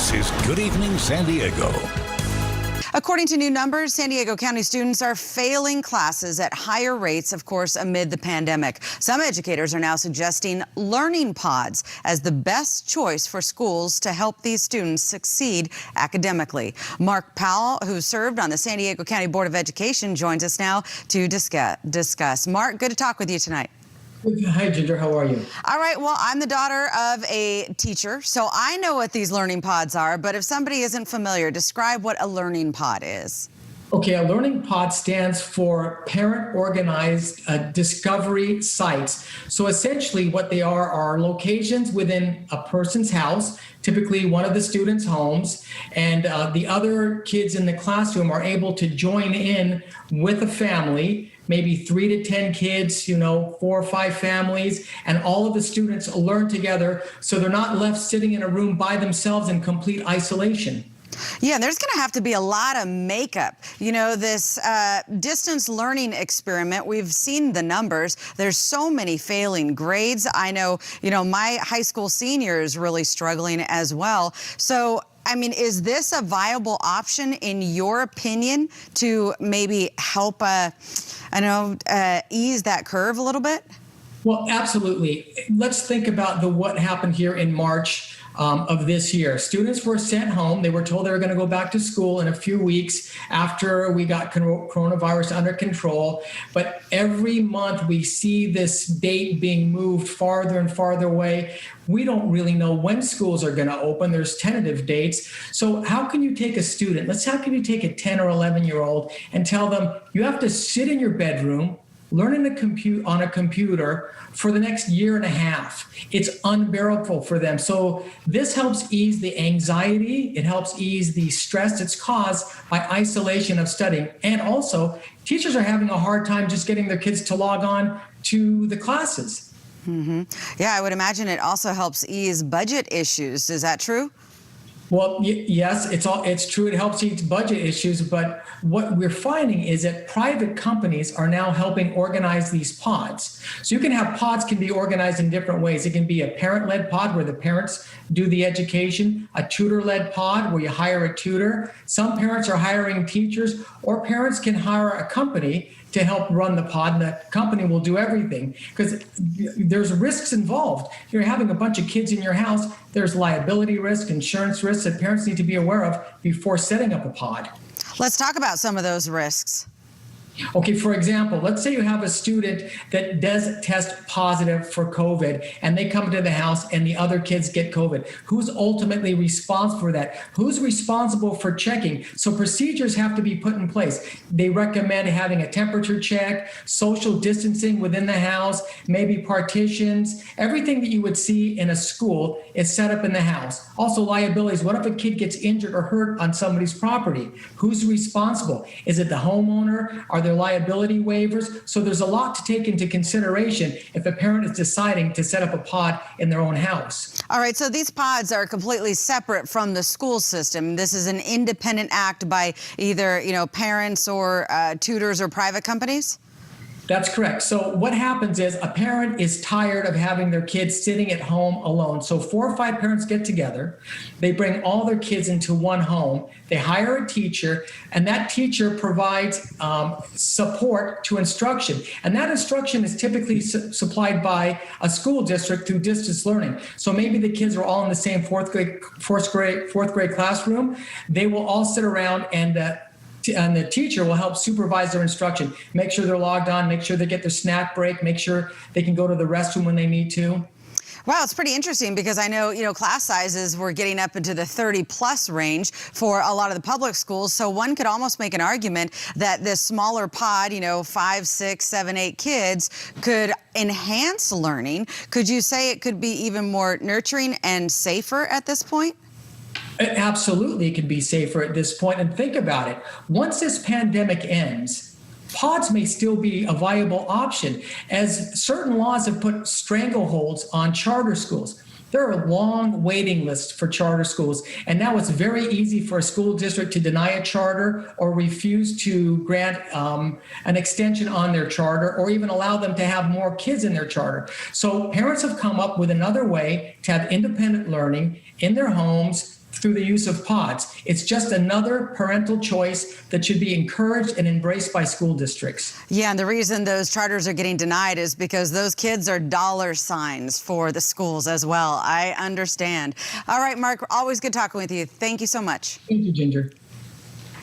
This is Good Evening San Diego. According to new numbers, San Diego County students are failing classes at higher rates, of course, amid the pandemic. Some educators are now suggesting learning pods as the best choice for schools to help these students succeed academically. Mark Powell, who served on the San Diego County Board of Education, joins us now to discuss. Mark, good to talk with you tonight. Hi, Ginger. How are you? All right. Well, I'm the daughter of a teacher, so I know what these learning pods are. But if somebody isn't familiar, describe what a learning pod is. Okay, a learning pod stands for parent organized discovery sites. So essentially what they are locations within a person's house, typically one of the students' homes, and the other kids in the classroom are able to join in with a family, maybe 3 to 10 kids, 4 or 5 families, and all of the students learn together so they're not left sitting in a room by themselves in complete isolation. Yeah, there's going to have to be a lot of makeup. This distance learning experiment, we've seen the numbers. There's so many failing grades. I know, my high school senior is really struggling as well. So, is this a viable option, in your opinion, to maybe help, ease that curve a little bit? Well, absolutely. Let's think about what happened here in March of this year. Students were sent home. They were told they were going to go back to school in a few weeks after we got coronavirus under control. But every month we see this date being moved farther and farther away. We don't really know when schools are going to open. There's tentative dates. So how can you take a student, how can you take a 10 or 11-year-old and tell them you have to sit in your bedroom, learning to on a computer for the next year and a half? It's unbearable for them. So this helps ease the anxiety. It helps ease the stress that's caused by isolation of studying. And also, teachers are having a hard time just getting their kids to log on to the classes. Mm-hmm. Yeah, I would imagine it also helps ease budget issues. Is that true? Well, yes, it's true. It helps ease budget issues, but what we're finding is that private companies are now helping organize these pods. So you can have pods can be organized in different ways. It can be a parent-led pod where the parents do the education, a tutor-led pod where you hire a tutor. Some parents are hiring teachers, or parents can hire a company to help run the pod, and the company will do everything because there's risks involved. You're having a bunch of kids in your house. There's liability risk, insurance risks that parents need to be aware of before setting up a pod. Let's talk about some of those risks. Okay, for example, let's say you have a student that does test positive for COVID and they come to the house and the other kids get COVID. Who's ultimately responsible for that? Who's responsible for checking? So procedures have to be put in place. They recommend having a temperature check, social distancing within the house, maybe partitions. Everything that you would see in a school is set up in the house. Also liabilities. What if a kid gets injured or hurt on somebody's property? Who's responsible? Is it the homeowner? Are there liability waivers? So there's a lot to take into consideration if a parent is deciding to set up a pod in their own house. All right, so these pods are completely separate from the school system. This is an independent act by either, parents or tutors or private companies? That's correct. So what happens is a parent is tired of having their kids sitting at home alone. So 4 or 5 parents get together. They bring all their kids into one home. They hire a teacher, and that teacher provides support to instruction. And that instruction is typically supplied by a school district through distance learning. So maybe the kids are all in the same fourth grade classroom. They will all sit around and the teacher will help supervise their instruction, make sure they're logged on, make sure they get their snack break, make sure they can go to the restroom when they need to. Wow, it's pretty interesting because I know, class sizes were getting up into the 30+ range for a lot of the public schools. So one could almost make an argument that this smaller pod, 5, 6, 7, 8 kids could enhance learning. Could you say it could be even more nurturing and safer at this point? Absolutely, it can be safer at this point. And think about it. Once this pandemic ends, pods may still be a viable option, as certain laws have put strangleholds on charter schools. There are long waiting lists for charter schools, and now it's very easy for a school district to deny a charter or refuse to grant an extension on their charter, or even allow them to have more kids in their charter. So parents have come up with another way to have independent learning in their homes, through the use of pods. It's just another parental choice that should be encouraged and embraced by school districts. Yeah, and the reason those charters are getting denied is because those kids are dollar signs for the schools as well. I understand. All right, Mark, always good talking with you. Thank you so much. Thank you, Ginger.